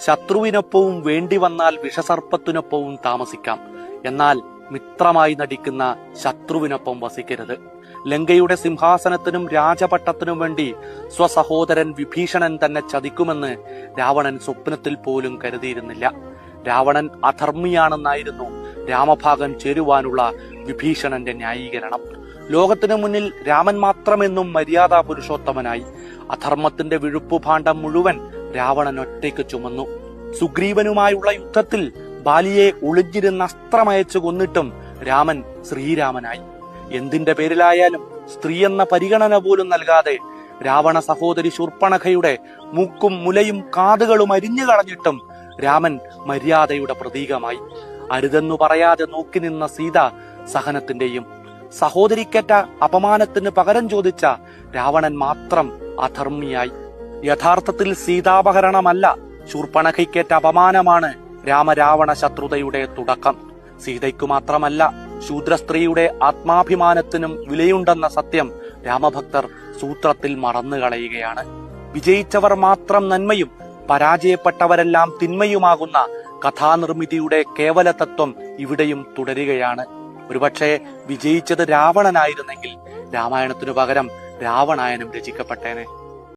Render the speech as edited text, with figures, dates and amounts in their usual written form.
ശത്രുവിനൊപ്പവും വേണ്ടി വന്നാൽ വിഷസർപ്പത്തിനൊപ്പവും താമസിക്കാം, എന്നാൽ മിത്രമായി നടിക്കുന്ന ശത്രുവിനൊപ്പം വസിക്കരുത്. ലങ്കയുടെ സിംഹാസനത്തിനും രാജപട്ടത്തിനും വേണ്ടി സ്വസഹോദരൻ വിഭീഷണൻ തന്നെ ചതിക്കുമെന്ന് രാവണൻ സ്വപ്നത്തിൽ പോലും കരുതിയിരുന്നില്ല. രാവണൻ അധർമ്മിയാണെന്നായിരുന്നു രാമഭാഗം ചേരുവാനുള്ള വിഭീഷണന്റെ ന്യായീകരണം. ലോകത്തിനു മുന്നിൽ രാമൻ മാത്രമെന്നും മര്യാദാ പുരുഷോത്തമനായി. അധർമ്മത്തിന്റെ വിഴുപ്പുഭാണ്ഡം മുഴുവൻ രാവണൻ ഒറ്റയ്ക്ക് ചുമന്നു. സുഗ്രീവനുമായുള്ള യുദ്ധത്തിൽ ബാലിയെ ഒളിഞ്ഞിരുന്ന അസ്ത്രമയച്ചു കൊന്നിട്ടും രാമൻ ശ്രീരാമനായി. എന്തിന്റെ പേരിലായാലും സ്ത്രീ എന്ന പരിഗണന പോലും നൽകാതെ രാവണ സഹോദരി ശൂർപ്പണഖയുടെ മൂക്കും മുലയും കാതുകളും അരിഞ്ഞു കളഞ്ഞിട്ടും രാമൻ മര്യാദയുടെ പ്രതീകമായി. അരുതെന്നു പറയാതെ നോക്കി നിന്ന സീത സഹനത്തിന്റെയും. സഹോദരിക്കേറ്റ അപമാനത്തിന് പകരം ചോദിച്ച രാവണൻ മാത്രം അധർമ്മിയായി. യഥാർത്ഥത്തിൽ സീതാപഹരണമല്ല, ശൂർപ്പണഖയ്ക്കേറ്റ അപമാനമാണ് രാമരാവണ ശത്രുതയുടെ തുടക്കം. സീതയ്ക്കു മാത്രമല്ല, ശൂദ്രസ്ത്രീയുടെ ആത്മാഭിമാനത്തിനും വിലയുണ്ടെന്ന സത്യം രാമഭക്തർ സൂത്രത്തിൽ മറന്നുകളയുകയാണ്. വിജയിച്ചവർ മാത്രം നന്മയും പരാജയപ്പെട്ടവരെല്ലാം തിന്മയുമാകുന്ന കഥാനിർമ്മിതിയുടെ കേവല തത്വം ഇവിടെയും തുടരുകയാണ്. ഒരുപക്ഷെ വിജയിച്ചത് രാവണനായിരുന്നെങ്കിൽ രാമായണത്തിനു പകരം രാവണായനം രചിക്കപ്പെട്ടേനെ.